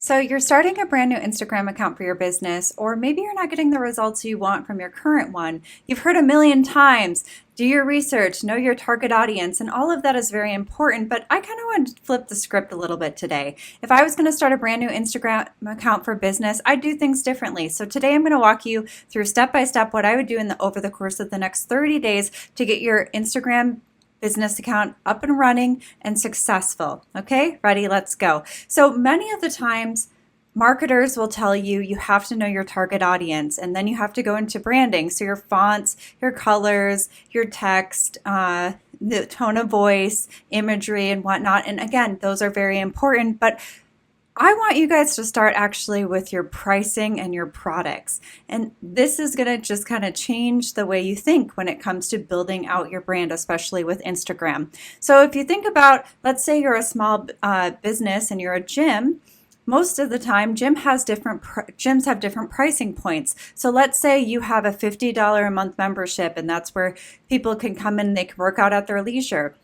So you're starting a brand new Instagram account for your business, or maybe you're not getting the results you want from your current one. You've heard a million times, do your research, know your target audience, and all of that is very important, but I kind of want to flip the script a little bit today. If I was going to start a brand new Instagram account for business, I'd do things differently. So today I'm going to walk you through step by step what I would do over the course of the next 30 days to get your Instagram business account up and running and successful. Okay, ready? Let's go. So many of the times, marketers will tell you you have to know your target audience, and then you have to go into branding. So your fonts, your colors, your text, the tone of voice, imagery, and whatnot. And again, those are very important, but I want you guys to start actually with your pricing and your products. And this is going to just kind of change the way you think when it comes to building out your brand, especially with Instagram. So if you think about, let's say you're a small business and you're a gym, most of the time, gyms have different pricing points. So let's say you have a $50 a month membership, and that's where people can come in and they can work out at their leisure.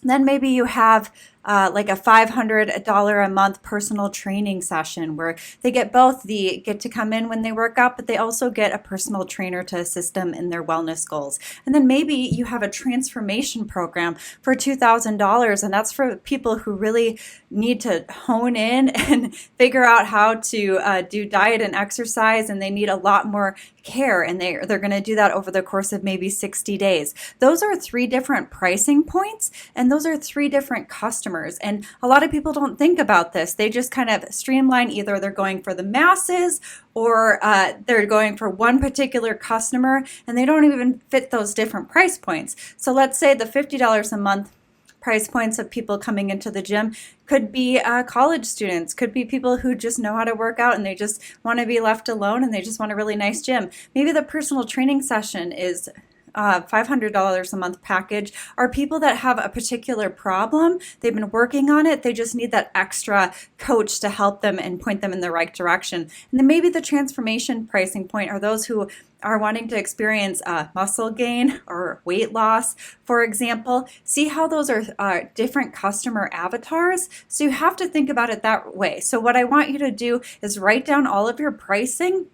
Then maybe you have like a $500 a month personal training session where they get get to come in when they work out, but they also get a personal trainer to assist them in their wellness goals. And then maybe you have a transformation program for $2,000, and that's for people who really need to hone in and figure out how to do diet and exercise, and they need a lot more care, and they're going to do that over the course of maybe 60 days. Those are three different pricing points, and those are three different customers. And a lot of people don't think about this. They just kind of streamline, either they're going for the masses or they're going for one particular customer, and they don't even fit those different price points. So let's say the $50 a month price points of people coming into the gym could be college students, could be people who just know how to work out and they just want to be left alone and they just want a really nice gym. Maybe the personal training session is $500 a month package are people that have a particular problem. They've been working on it. They just need that extra coach to help them and point them in the right direction. And then maybe the transformation pricing point are those who are wanting to experience muscle gain or weight loss, for example. See how those are different customer avatars? So you have to think about it that way. So what I want you to do is write down all of your pricing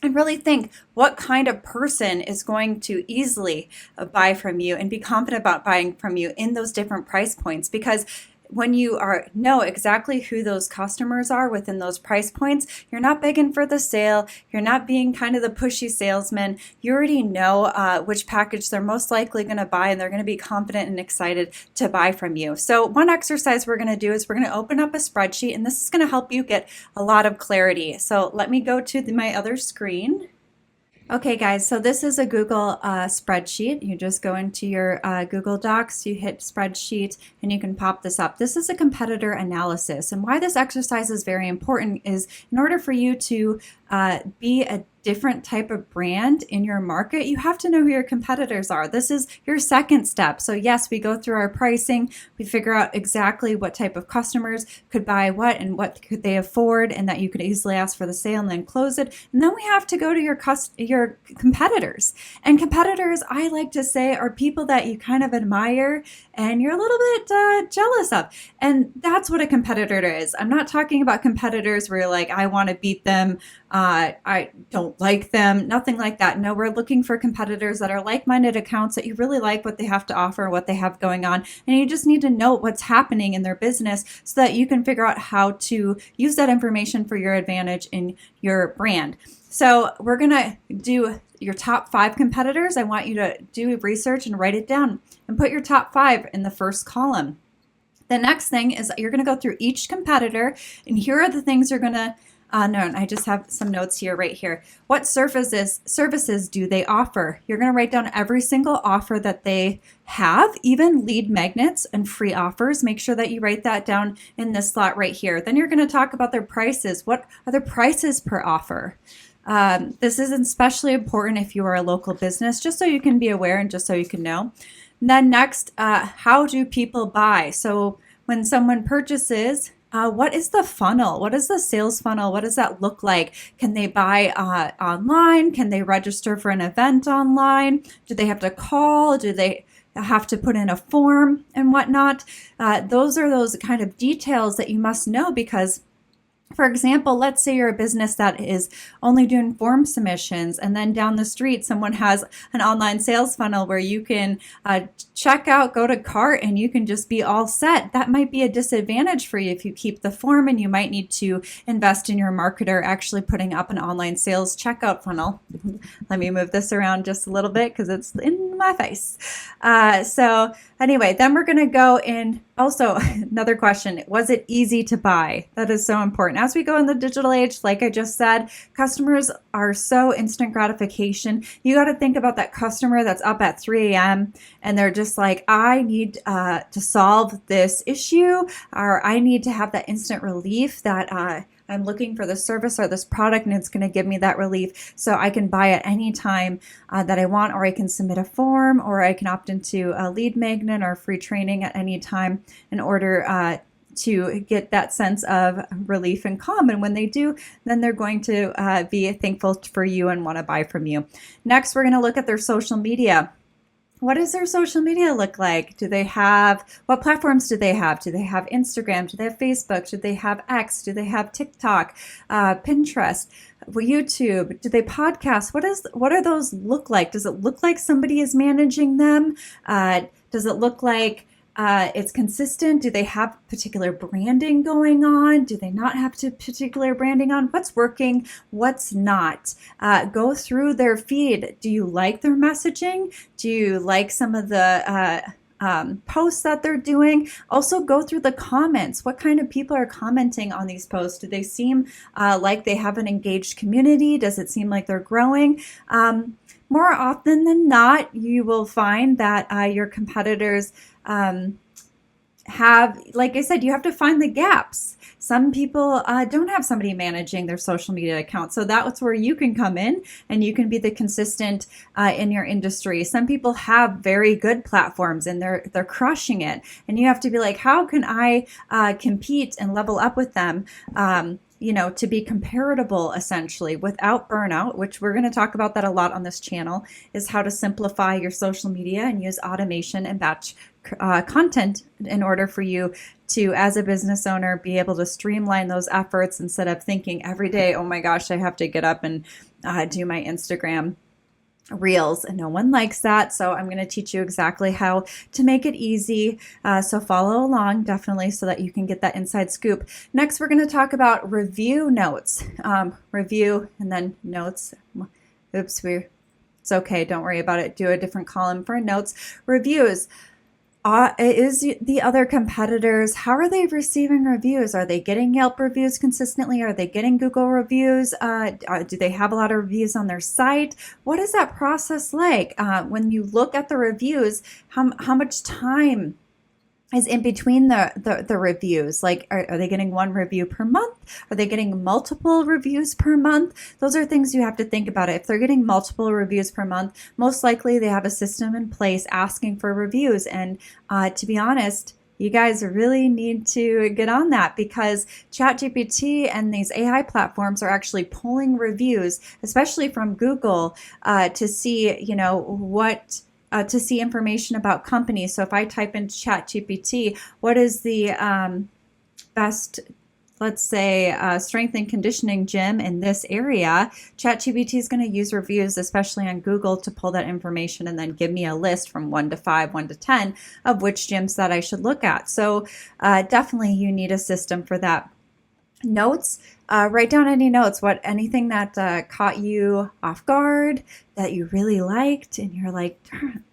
and really think what kind of person is going to easily buy from you and be confident about buying from you in those different price points. Because when you know exactly who those customers are within those price points, you're not begging for the sale. You're not being kind of the pushy salesman. You already know which package they're most likely going to buy, and they're going to be confident and excited to buy from you. So one exercise we're going to do is we're going to open up a spreadsheet, and this is going to help you get a lot of clarity. So let me go to my other screen. Okay guys, so this is a Google spreadsheet. You just go into your Google Docs, you hit spreadsheet, and you can pop this up. This is a competitor analysis, and why this exercise is very important is in order for you to be a different type of brand in your market, you have to know who your competitors are. This is your second step. So yes, we go through our pricing, we figure out exactly what type of customers could buy what and what could they afford, and that you could easily ask for the sale and then close it. And then we have to go to your competitors. And competitors, I like to say, are people that you kind of admire and you're a little bit jealous of. And that's what a competitor is. I'm not talking about competitors where you're like, I want to beat them, I don't like them, nothing like that. No, we're looking for competitors that are like-minded accounts that you really like what they have to offer, what they have going on, and you just need to know what's happening in their business so that you can figure out how to use that information for your advantage in your brand. So we're gonna do your top 5 competitors. I want you to do research and write it down and put your top 5 in the first column. The next thing is you're gonna go through each competitor, and here are the things you're gonna no, I just have some notes here, right here. What services do they offer? You're going to write down every single offer that they have, even lead magnets and free offers. Make sure that you write that down in this slot right here. Then you're going to talk about their prices. What are their prices per offer? This is especially important if you are a local business, just so you can be aware and just so you can know. And then next, how do people buy? So when someone purchases, what is the funnel? What is the sales funnel? What does that look like? Can they buy online? Can they register for an event online? Do they have to call? Do they have to put in a form and whatnot? Those are those kind of details that you must know, because For example, let's say you're a business that is only doing form submissions, and then down the street, someone has an online sales funnel where you can check out, go to cart, and you can just be all set. That might be a disadvantage for you if you keep the form, and you might need to invest in your marketer actually putting up an online sales checkout funnel. Let me move this around just a little bit because it's in my face. So anyway, then we're going to go in. Also, another question, was it easy to buy? That is so important. As we go in the digital age, like I just said, customers are so instant gratification. You got to think about that customer that's up at 3 a.m. and they're just like, I need to solve this issue, or I need to have that instant relief that I'm looking for this service or this product, and it's going to give me that relief so I can buy at any time that I want, or I can submit a form, or I can opt into a lead magnet or free training at any time in order to get that sense of relief and calm. And when they do, then they're going to be thankful for you and want to buy from you. Next, we're going to look at their social media. What does their social media look like? What platforms do they have? Do they have Instagram? Do they have Facebook? Do they have X? Do they have TikTok, Pinterest, YouTube? Do they podcast? What do those look like? Does it look like somebody is managing them? Does it look like it's consistent? Do they have particular branding going on? Do they not have particular branding on? What's working? What's not? Go through their feed. Do you like their messaging? Do you like some of the posts that they're doing? Also go through the comments. What kind of people are commenting on these posts? Do they seem like they have an engaged community? Does it seem like they're growing? More often than not, you will find that your competitors have, like I said, you have to find the gaps. Some people don't have somebody managing their social media account. So that's where you can come in and you can be the consistent in your industry. Some people have very good platforms and they're crushing it. And you have to be like, how can I compete and level up with them? To be comparable essentially without burnout, which we're going to talk about that a lot on this channel, is how to simplify your social media and use automation and batch content in order for you to, as a business owner, be able to streamline those efforts instead of thinking every day, oh my gosh, I have to get up and do my Instagram reels, and no one likes that. So I'm going to teach you exactly how to make it easy. So follow along definitely so that you can get that inside scoop. Next, we're going to talk about review notes. Review and then notes. Oops, it's okay. Don't worry about it. Do a different column for notes. Reviews. Is the other competitors, how are they receiving reviews? Are they getting Yelp reviews consistently? Are they getting Google reviews? Do they have a lot of reviews on their site? What is that process like? When you look at the reviews, how much time is in between the reviews? Like, are they getting one review per month? Are they getting multiple reviews per month? Those are things you have to think about. If they're getting multiple reviews per month, most likely they have a system in place asking for reviews. And to be honest, you guys really need to get on that, because ChatGPT and these AI platforms are actually pulling reviews, especially from Google, to see, to see information about companies. So if I type in ChatGPT, what is the best, let's say, strength and conditioning gym in this area, ChatGPT is going to use reviews, especially on Google, to pull that information and then give me a list from 1 to 5, 1 to 10 of which gyms that I should look at. So definitely you need a system for that. Notes, write down any notes, anything that caught you off guard, that you really liked, and you're like,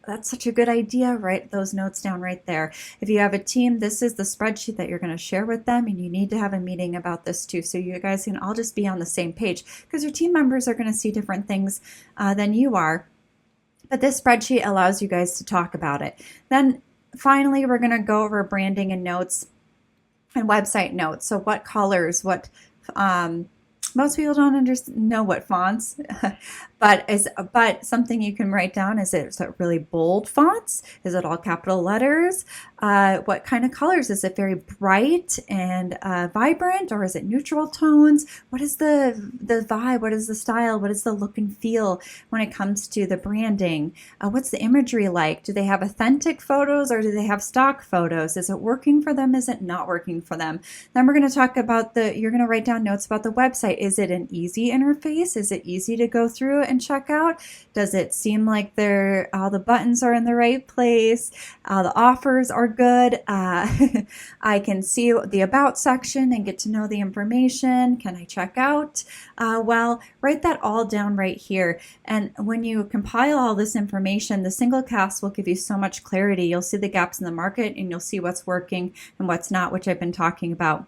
that's such a good idea. Write those notes down right there. If you have a team, this is the spreadsheet that you're going to share with them, and you need to have a meeting about this too, so you guys can all just be on the same page, because your team members are going to see different things than you are. But this spreadsheet allows you guys to talk about it. Then finally, we're going to go over branding and notes and website notes. So what colors, most people don't know what fonts, But something you can write down is it really bold fonts? Is it all capital letters? What kind of colors? Is it very bright and vibrant, or is it neutral tones? What is the vibe? What is the style? What is the look and feel when it comes to the branding? What's the imagery like? Do they have authentic photos or do they have stock photos? Is it working for them? Is it not working for them? Then we're going to talk about you're going to write down notes about the website. Is it an easy interface? Is it easy to go through and check out? Does it seem like all the buttons are in the right place? The offers are good. I can see the about section and get to know the information. Can I check out? Well, write that all down right here. And when you compile all this information, the single cast will give you so much clarity. You'll see the gaps in the market and you'll see what's working and what's not, which I've been talking about.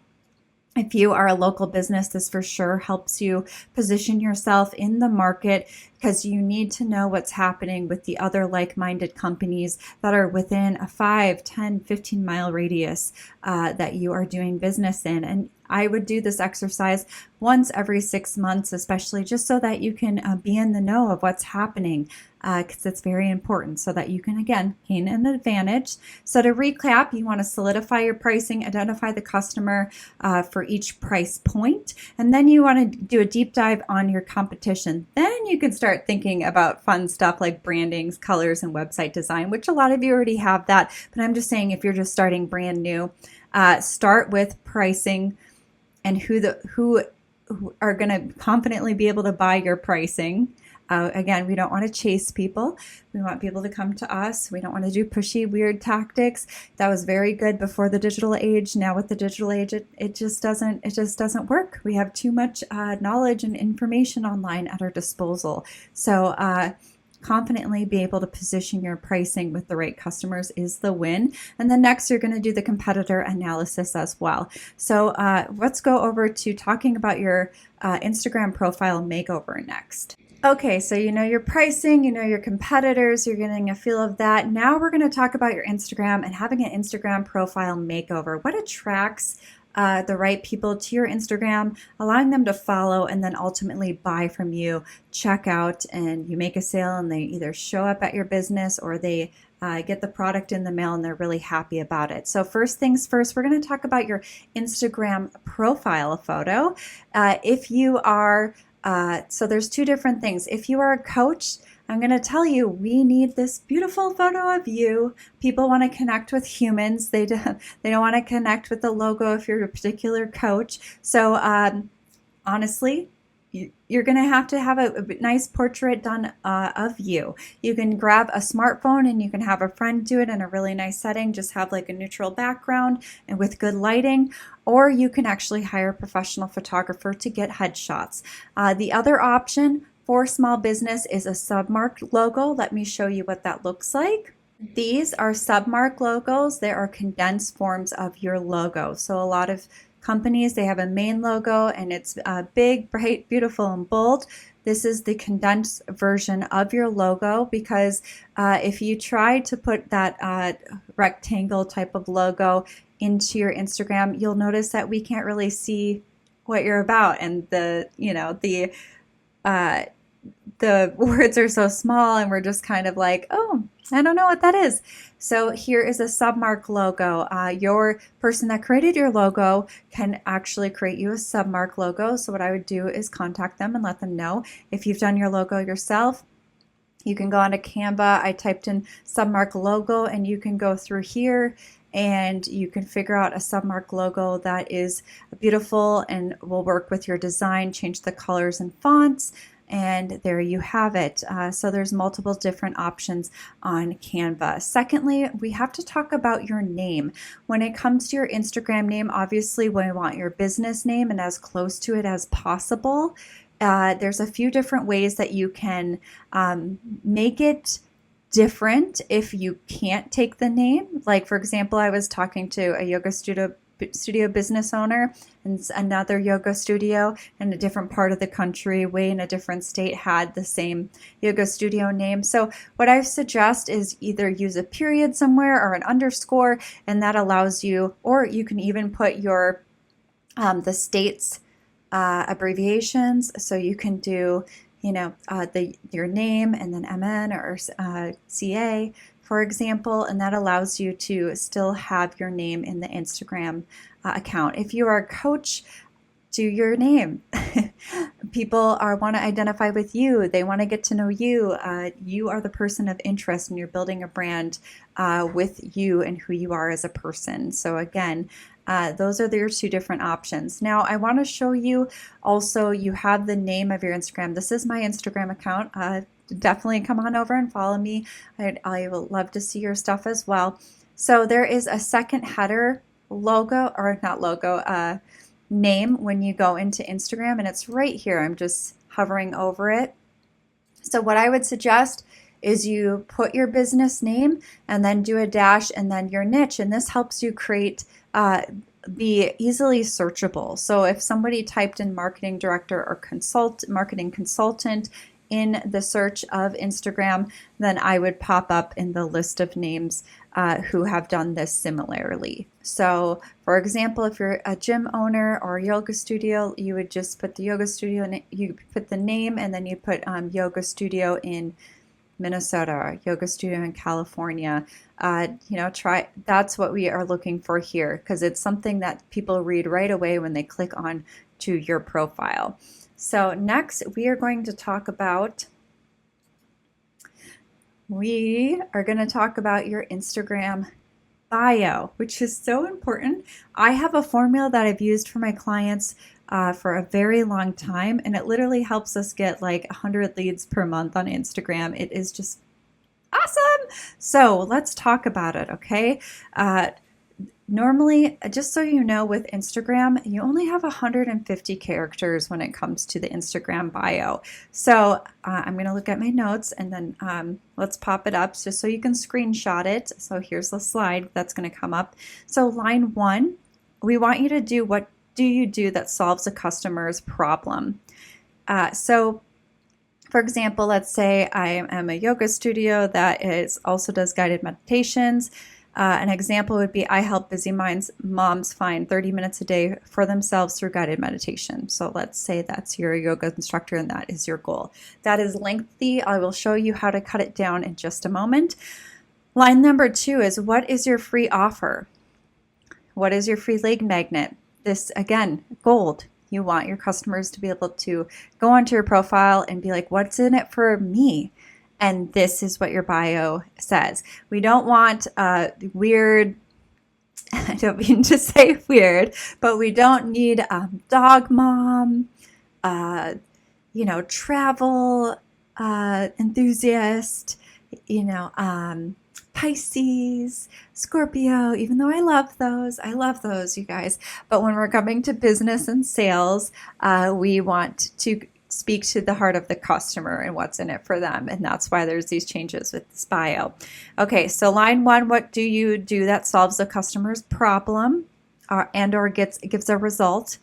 If you are a local business, this for sure helps you position yourself in the market, because you need to know what's happening with the other like-minded companies that are within a 5, 10, 15-mile radius that you are doing business in. And I would do this exercise once every 6 months, especially just so that you can be in the know of what's happening, because it's very important so that you can, again, gain an advantage. So to recap, you want to solidify your pricing, identify the customer for each price point, and then you want to do a deep dive on your competition. Then you can start thinking about fun stuff like brandings, colors, and website design, which a lot of you already have that. But I'm just saying, if you're just starting brand new, start with pricing and who are going to confidently be able to buy your pricing. Again, we don't want to chase people. We want people to come to us. We don't want to do pushy, weird tactics. That was very good before the digital age. Now with the digital age, it just doesn't work. We have too much knowledge and information online at our disposal. So confidently be able to position your pricing with the right customers is the win. And then next, you're going to do the competitor analysis as well. So let's go over to talking about your Instagram profile makeover next. Okay, so you know your pricing, you know your competitors, you're getting a feel of that. Now we're going to talk about your Instagram and having an Instagram profile makeover. What attracts the right people to your Instagram, allowing them to follow and then ultimately buy from you, check out, and you make a sale and they either show up at your business or they get the product in the mail and they're really happy about it. So first things first, we're going to talk about your Instagram profile photo. If you are so there's two different things. If you are a coach, I'm going to tell you, we need this beautiful photo of you. People want to connect with humans. They don't want to connect with the logo if you're a particular coach. So honestly, you're going to have a nice portrait done of you. You can grab a smartphone and you can have a friend do it in a really nice setting. Just have like a neutral background and with good lighting. Or you can actually hire a professional photographer to get headshots. The other option for small business is a submark logo. Let me show you what that looks like. These are submark logos. They are condensed forms of your logo. So a lot of companies, they have a main logo and it's big, bright, beautiful, and bold. This is the condensed version of your logo, because if you try to put that rectangle type of logo into your Instagram, you'll notice that we can't really see what you're about, and the words are so small and we're just kind of like, oh, I don't know what that is. So here is a submark logo. Your person that created your logo can actually create you a submark logo. So what I would do is contact them and let them know. If you've done your logo yourself, you can go onto Canva. I typed in submark logo and you can go through here and you can figure out a submark logo that is beautiful and will work with your design, change the colors and fonts. And there you have it. So there's multiple different options on Canva. Secondly, we have to talk about your name. When it comes to your Instagram name, obviously we want your business name and as close to it as possible. There's a few different ways that you can make it different if you can't take the name. Like, for example, I was talking to a yoga studio business owner, and another yoga studio in a different part of the country, way in a different state, had the same yoga studio name. So what I suggest is either use a period somewhere or an underscore, and that allows you, or you can even put your the state's abbreviations. So you can do, your name and then MN or CA, for example, and that allows you to still have your name in the Instagram account. If you are a coach, do your name. People want to identify with you. They want to get to know you. You are the person of interest, and you're building a brand with you and who you are as a person. So again, those are your two different options. Now I want to show you also, you have the name of your Instagram. This is my Instagram account. Definitely come on over and follow me. I will love to see your stuff as well. So there is a second header logo, or not logo, name when you go into Instagram, and it's right here. I'm just hovering over it. So what I would suggest is you put your business name and then do a dash and then your niche, and this helps you create be easily searchable. So if somebody typed in marketing director or marketing consultant in the search of Instagram, then I would pop up in the list of names who have done this similarly. So for example, if you're a gym owner or a yoga studio, you would just put the yoga studio, and you put the name, and then you put yoga studio in Minnesota or yoga studio in California. That's what we are looking for here, because it's something that people read right away when they click on to your profile. So next we are going to talk about your Instagram bio, which is so important. I have a formula that I've used for my clients for a very long time, and it literally helps us get like 100 leads per month on Instagram. It is just awesome. So let's talk about it, okay? Normally, just so you know, with Instagram, you only have 150 characters when it comes to the Instagram bio. So I'm going to look at my notes, and then let's pop it up just so you can screenshot it. So here's the slide that's going to come up. So line 1, we want you to do, what do you do that solves a customer's problem? So for example, let's say I am a yoga studio that also does guided meditations. An example would be, I help busy moms find 30 minutes a day for themselves through guided meditation. So let's say that's your yoga instructor and that is your goal. That is lengthy. I will show you how to cut it down in just a moment. Line number 2 is, what is your free offer? What is your free leg magnet? This, again, gold. You want your customers to be able to go onto your profile and be like, what's in it for me? And this is what your bio says. We don't want weird, I don't mean to say weird, but we don't need dog mom, travel enthusiast, Pisces, Scorpio, even though I love those, you guys. But when we're coming to business and sales, we want to speak to the heart of the customer and what's in it for them. And that's why there's these changes with this bio. Okay, so line 1, what do you do that solves the customer's problem or gives a result?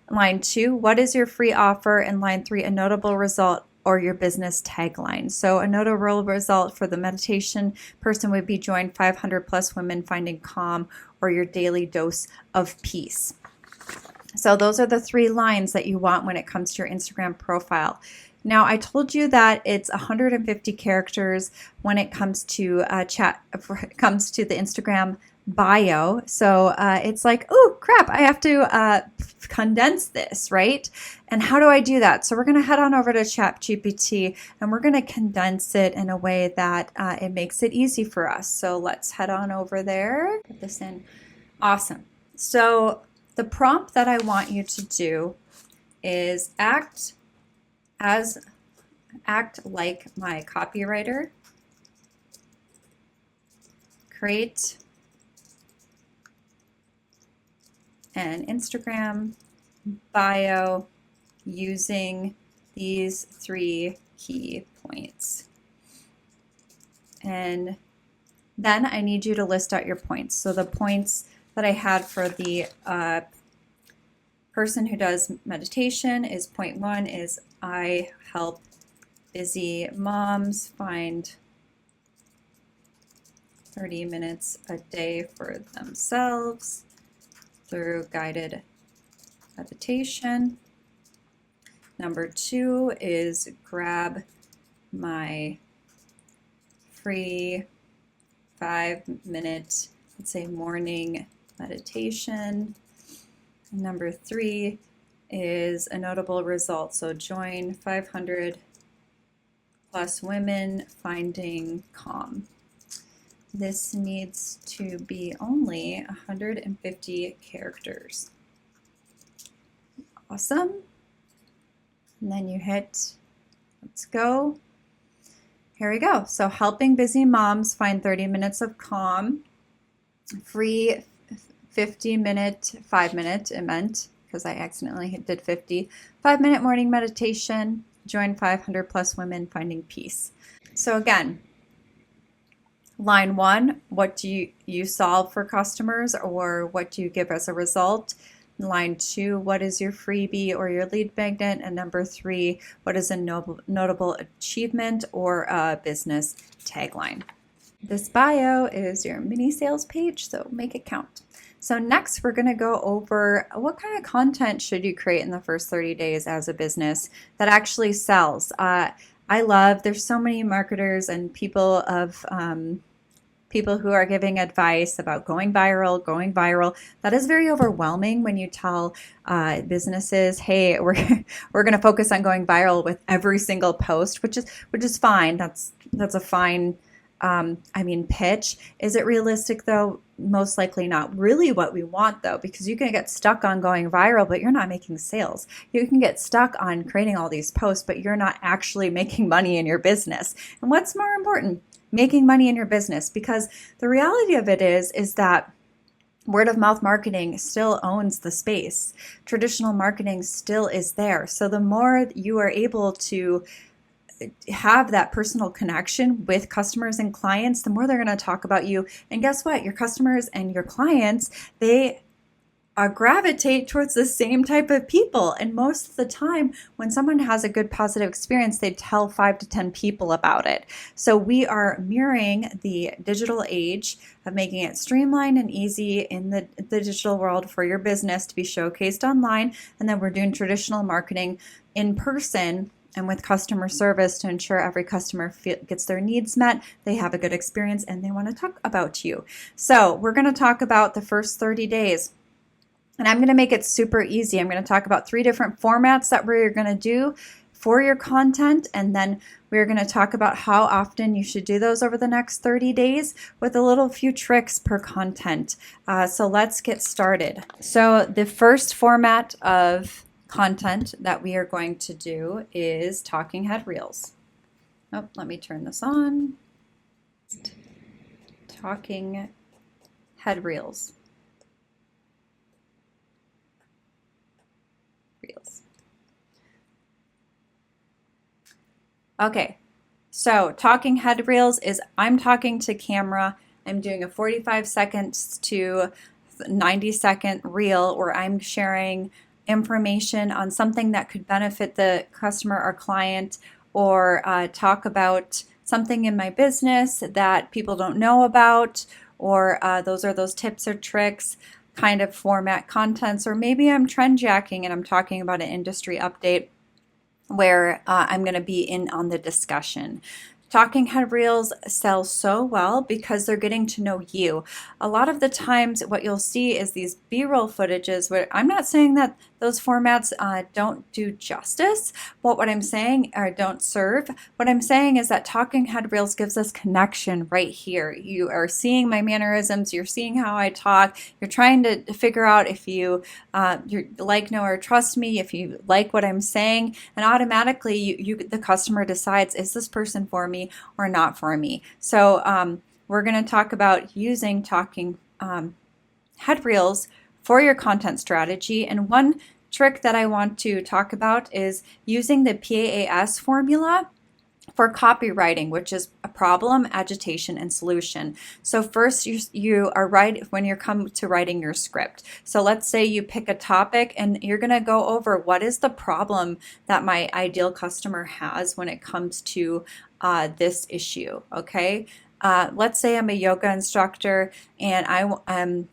Line 2, what is your free offer? And line 3, a notable result or your business tagline. So a notable result for the meditation person would be, join 500 plus women finding calm, or your daily dose of peace. So those are the 3 lines that you want when it comes to your Instagram profile. Now, I told you that it's 150 characters when it comes to the Instagram bio. So it's like, oh crap, I have to condense this, right? And how do I do that? So we're going to head on over to ChatGPT, and we're going to condense it in a way that it makes it easy for us. So let's head on over there. Put this in. Awesome. So the prompt that I want you to do is act like my copywriter. Create an Instagram bio using these 3 key points. And then I need you to list out your points. So the points that I had for the person who does meditation is point 1 is, I help busy moms find 30 minutes a day for themselves through guided meditation. Number 2 is grab my free 5-minute, let's say, morning meditation. And number 3 is a notable result. So join 500 plus women finding calm. This needs to be only 150 characters. Awesome. And then you hit, let's go. Here we go. So helping busy moms find 30 minutes of calm, free 50-minute, 5-minute, it meant, because I accidentally did 50, 5-minute morning meditation, join 500 plus women finding peace. So again, line 1, what do you solve for customers, or what do you give as a result? Line 2, what is your freebie or your lead magnet? And number 3, what is a notable achievement or a business tagline? This bio is your mini sales page, so make it count. So next, we're going to go over what kind of content should you create in the first 30 days as a business that actually sells. There's so many marketers and people who are giving advice about going viral. That is very overwhelming when you tell businesses, hey, we're going to focus on going viral with every single post, which is fine. That's a fine pitch. Is it realistic though? Most likely not really what we want though, because you can get stuck on going viral, but you're not making sales. You can get stuck on creating all these posts, but you're not actually making money in your business. And what's more important? Making money in your business, because the reality of it is that word of mouth marketing still owns the space. Traditional marketing still is there. So the more you are able to have that personal connection with customers and clients, the more they're going to talk about you. And guess what? Your customers and your clients, they gravitate towards the same type of people. And most of the time, when someone has a good positive experience, they tell 5 to 10 people about it. So we are mirroring the digital age of making it streamlined and easy in the digital world for your business to be showcased online. And then we're doing traditional marketing in person and with customer service to ensure every customer gets their needs met, they have a good experience, and they want to talk about you. So we're going to talk about the first 30 days. And I'm going to make it super easy. I'm going to talk about 3 different formats that we're going to do for your content. And then we're going to talk about how often you should do those over the next 30 days with a few tricks per content. So let's get started. So the first format of content that we are going to do is talking head reels. Oh, let me turn this on. Talking head reels. Okay, so talking head reels is I'm talking to camera. I'm doing a 45 seconds to 90-second reel where I'm sharing information on something that could benefit the customer or client, or talk about something in my business that people don't know about, or those tips or tricks kind of format contents. Or maybe I'm trend jacking and I'm talking about an industry update where I'm going to be in on the discussion. Talking head reels sell so well because they're getting to know you. A lot of the times what you'll see is these B-roll footages where I'm not saying that those formats don't do justice, but what I'm saying, or don't serve, what I'm saying is that talking head reels gives us connection right here. You are seeing my mannerisms, you're seeing how I talk, you're trying to figure out if you like, know, or trust me, if you like what I'm saying, and automatically the customer decides, is this person for me or not for me? So we're going to talk about using talking head reels for your content strategy. And one trick that I want to talk about is using the PAS formula for copywriting, which is a problem, agitation, and solution. So first you are when you come to writing your script. So let's say you pick a topic and you're going to go over what is the problem that my ideal customer has when it comes to this issue. Okay. Let's say I'm a yoga instructor and I'm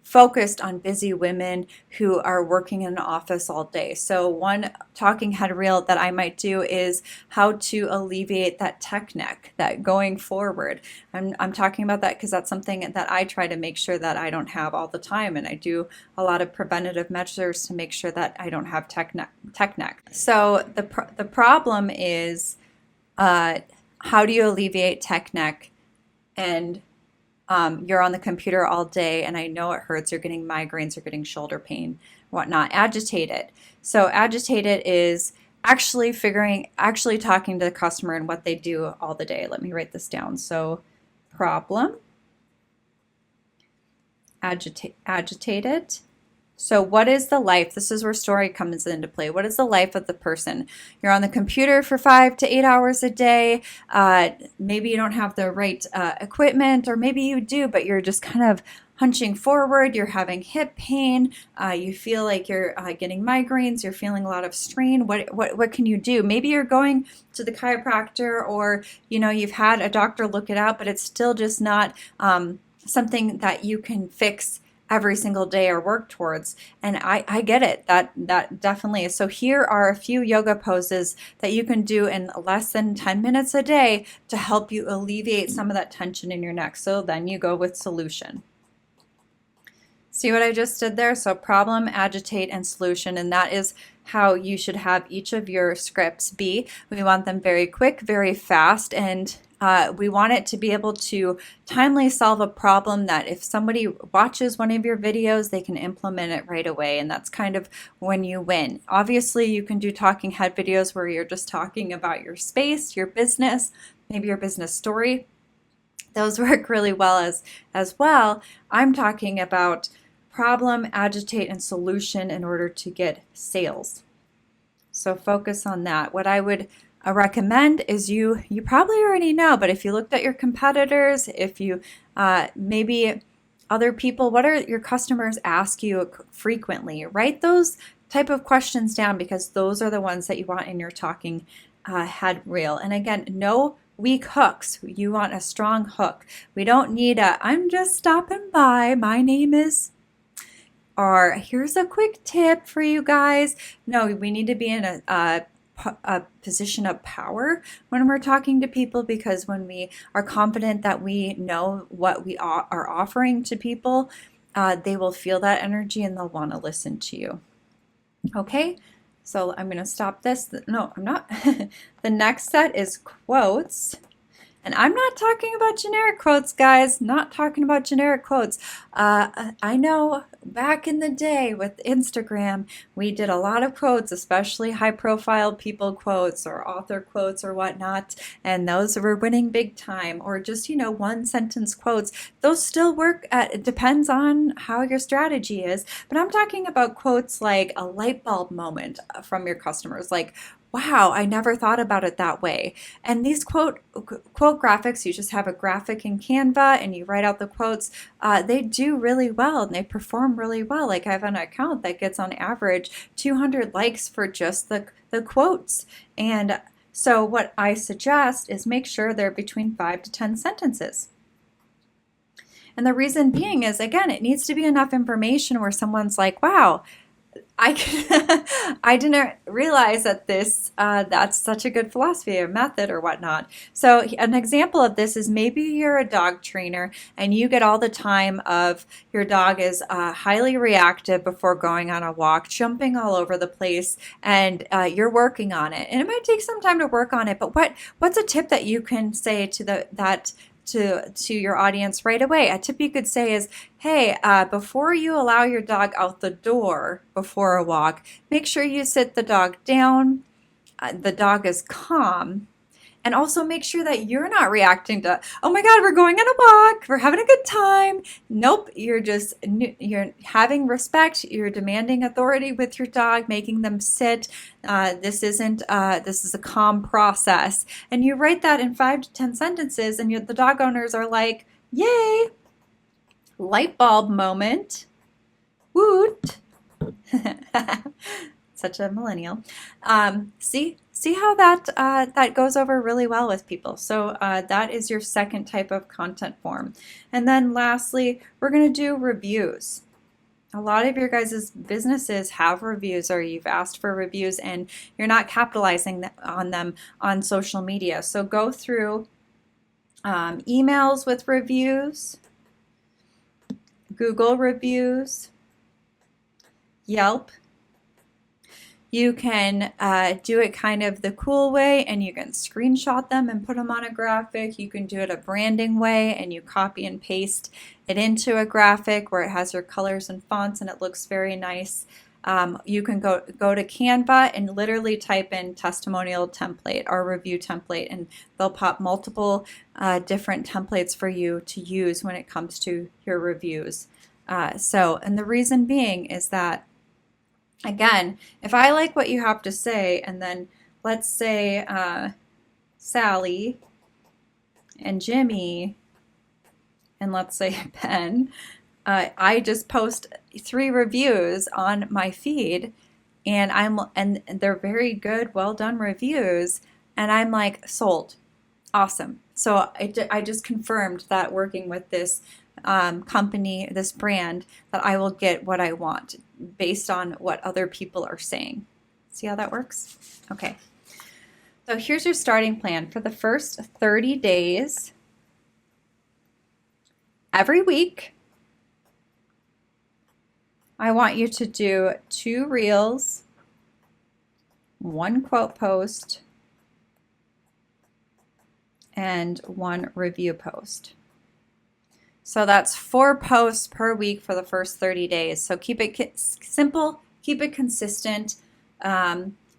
focused on busy women who are working in an office all day. So one talking head reel that I might do is how to alleviate that tech neck, that going forward. I'm talking about that because that's something that I try to make sure that I don't have all the time, and I do a lot of preventative measures to make sure that I don't have tech neck. So the problem is, how do you alleviate tech neck? And you're on the computer all day, and I know it hurts. You're getting migraines, you're getting shoulder pain, whatnot. Agitated. So agitated is actually talking to the customer and what they do all the day. Let me write this down. So problem, agitated. So what is the life? This is where story comes into play. What is the life of the person? You're on the computer for 5 to 8 hours a day. Maybe you don't have the right equipment, or maybe you do, but you're just kind of hunching forward. You're having hip pain. You feel like you're getting migraines. You're feeling a lot of strain. What can you do? Maybe you're going to the chiropractor, or you've had a doctor look it out, but it's still just not something that you can fix every single day or work towards. And I get it. That definitely is. So here are a few yoga poses that you can do in less than 10 minutes a day to help you alleviate some of that tension in your neck. So then you go with solution. See what I just did there? So problem, agitate, and solution. And that is how you should have each of your scripts be. We want them very quick, very fast, and we want it to be able to timely solve a problem that if somebody watches one of your videos, they can implement it right away. And that's kind of when you win. Obviously, you can do talking head videos where you're just talking about your space, your business, maybe your business story. Those work really well as well. I'm talking about problem, agitate, and solution in order to get sales. So focus on that. What I would recommend is you probably already know, but if you looked at your competitors, if you maybe other people, what are your customers ask you frequently? Write those type of questions down, because those are the ones that you want in your talking head reel. And again, no weak hooks. You want a strong hook. We don't need I'm just stopping by, my name is, or here's a quick tip for you guys. No, we need to be in a position of power when we're talking to people, because when we are confident that we know what we are offering to people, they will feel that energy and they'll want to listen to you. Okay, so I'm going to stop this. No, I'm not. The next set is quotes. And I'm not talking about generic quotes, guys. Not talking about generic quotes. I know back in the day with Instagram, we did a lot of quotes, especially high-profile people quotes or author quotes or whatnot, and those were winning big time. Or just, one-sentence quotes. Those still work. It depends on how your strategy is. But I'm talking about quotes like a light bulb moment from your customers, like, wow, I never thought about it that way. And these quote graphics, you just have a graphic in Canva and you write out the quotes. They do really well and they perform really well. Like I have an account that gets on average 200 likes for just the quotes. And so what I suggest is make sure they're between 5 to 10 sentences. And the reason being is, again, it needs to be enough information where someone's like, wow, I didn't realize that that's such a good philosophy or method or whatnot. So an example of this is maybe you're a dog trainer and you get all the time of your dog is highly reactive before going on a walk, jumping all over the place, and you're working on it. And it might take some time to work on it, but what's a tip that you can say to your audience right away? A tip you could say is, hey, before you allow your dog out the door before a walk, make sure you sit the dog down, the dog is calm, and also make sure that you're not reacting to, oh my God, we're going on a walk, we're having a good time. Nope, you're having respect, you're demanding authority with your dog, making them sit. This is a calm process. And you write that in 5 to 10 sentences, and the dog owners are like, yay, light bulb moment, woot. Such a millennial. See how that goes over really well with people. So that is your second type of content form. And then lastly, we're going to do reviews. A lot of your guys' businesses have reviews, or you've asked for reviews and you're not capitalizing on them on social media. So go through emails with reviews, Google reviews, Yelp. You can do it kind of the cool way, and you can screenshot them and put them on a graphic. You can do it a branding way, and you copy and paste it into a graphic where it has your colors and fonts and it looks very nice. You can go to Canva and literally type in testimonial template or review template, and they'll pop multiple different templates for you to use when it comes to your reviews. And the reason being is that, again, if I like what you have to say, and then let's say Sally and Jimmy, and let's say Ben, I just post 3 reviews on my feed, and they're very good, well done reviews, and I'm like, sold, awesome. So I just confirmed that working with this company, this brand, that I will get what I want based on what other people are saying. See how that works? Okay. So here's your starting plan for the first 30 days. Every week, I want you to do 2 reels, 1 quote post, and 1 review post. So that's 4 posts per week for the first 30 days. So keep it simple, keep it consistent.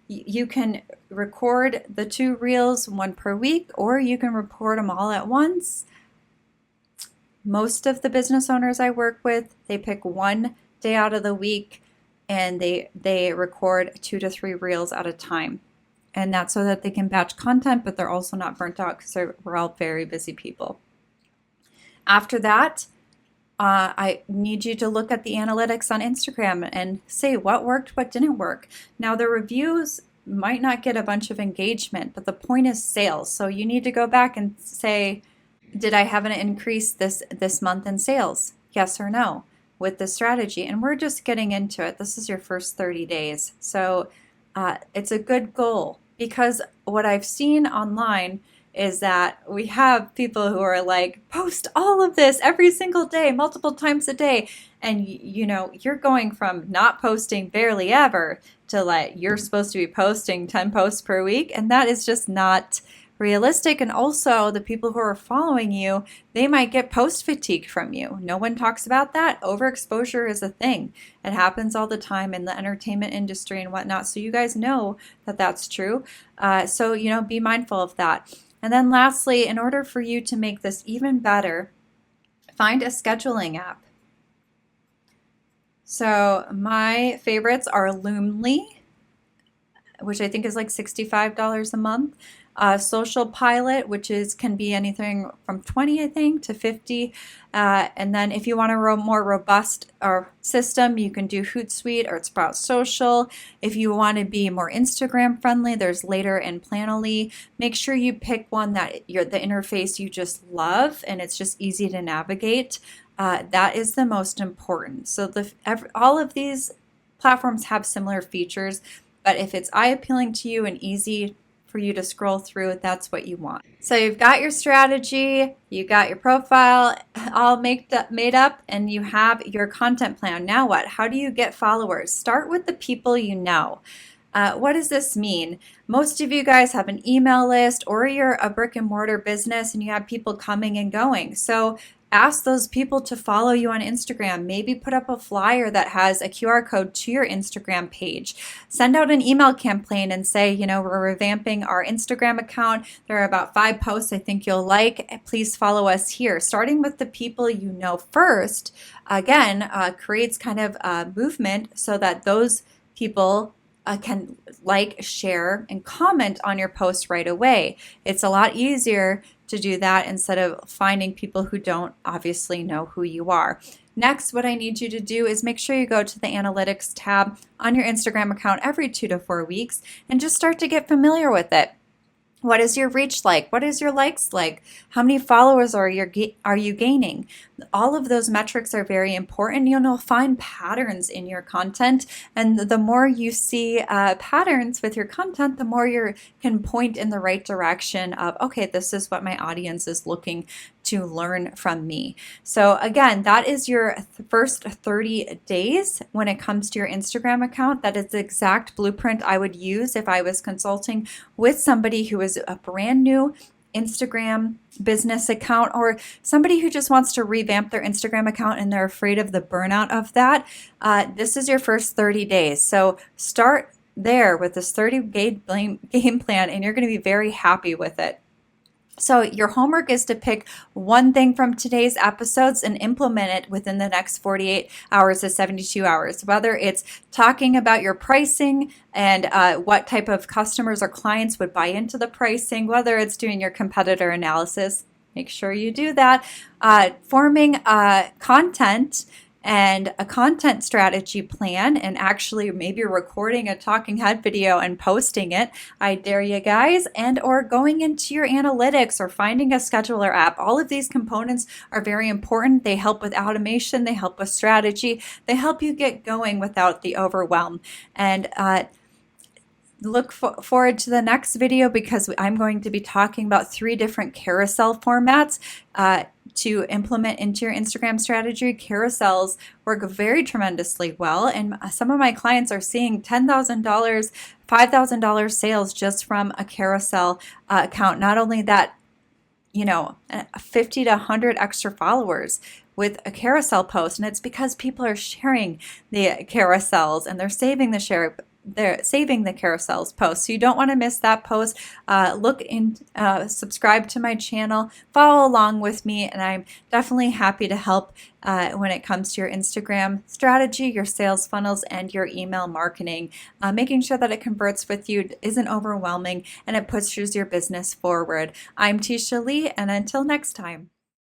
You can record the 2 reels, 1 per week, or you can record them all at once. Most of the business owners I work with, they pick 1 day out of the week and they record 2 to 3 reels at a time. And that's so that they can batch content, but they're also not burnt out because we're all very busy people. After that, I need you to look at the analytics on Instagram and say what worked, what didn't work. Now, the reviews might not get a bunch of engagement, but the point is sales. So you need to go back and say, did I have an increase this month in sales? Yes or no with this strategy? And we're just getting into it. This is your first 30 days. So it's a good goal, because what I've seen online is that we have people who are like, post all of this every single day, multiple times a day. And you're going from not posting barely ever to like, you're supposed to be posting 10 posts per week. And that is just not realistic. And also the people who are following you, they might get post fatigue from you. No one talks about that. Overexposure is a thing. It happens all the time in the entertainment industry and whatnot. So you guys know that that's true. So be mindful of that. And then lastly, in order for you to make this even better, find a scheduling app. So my favorites are Loomly, which I think is like $65 a month. Social Pilot, which can be anything from 20, I think, to 50. And then if you want a more robust system, you can do Hootsuite or Sprout Social. If you want to be more Instagram friendly, there's Later and Planoly. Make sure you pick one that the interface you just love and it's just easy to navigate. That is the most important. So all of these platforms have similar features, but if it's eye-appealing to you and easy for you to scroll through, that's what you want. So you've got your strategy, you got your profile all made up, and you have your content plan. Now what? How do you get followers? Start with the people you know. What does this mean? Most of you guys have an email list, or you're a brick and mortar business and you have people coming and going. So ask those people to follow you on Instagram. Maybe put up a flyer that has a QR code to your Instagram page. Send out an email campaign and say, we're revamping our Instagram account. There are about 5 posts I think you'll like. Please follow us here. Starting with the people you know first, again, creates kind of a movement so that those people can like, share, and comment on your post right away. It's a lot easier to do that instead of finding people who don't obviously know who you are. Next, what I need you to do is make sure you go to the analytics tab on your Instagram account every 2 to 4 weeks and just start to get familiar with it. What is your reach like? What is your likes like? How many followers are you gaining? All of those metrics are very important. You'll find patterns in your content, and the more you see patterns with your content, the more you can point in the right direction of, okay, this is what my audience is looking to learn from me. So again, that is your first 30 days when it comes to your Instagram account. That is the exact blueprint I would use if I was consulting with somebody who is a brand new Instagram business account, or somebody who just wants to revamp their Instagram account and they're afraid of the burnout of that. This is your first 30 days. So start there with this 30-day game plan, and you're going to be very happy with it. So your homework is to pick one thing from today's episodes and implement it within the next 48 hours to 72 hours, whether it's talking about your pricing and what type of customers or clients would buy into the pricing, whether it's doing your competitor analysis, make sure you do that, forming content and a content strategy plan, and actually maybe recording a talking head video and posting it. I dare you guys. And or going into your analytics or finding a scheduler app. All of these components are very important. They help with automation, they help with strategy, they help you get going without the overwhelm. And look forward to the next video, because I'm going to be talking about 3 different carousel formats to implement into your Instagram strategy. Carousels work very tremendously well, and some of my clients are seeing $10,000, $5,000 sales just from a carousel account. Not only that, 50 to 100 extra followers with a carousel post, and it's because people are sharing the carousels and they're saving the carousels post. So you don't want to miss that post. Subscribe to my channel, follow along with me, and I'm definitely happy to help when it comes to your Instagram strategy, your sales funnels, and your email marketing. Making sure that it converts with you isn't overwhelming and it pushes your business forward. I'm Tisha Lee, and until next time.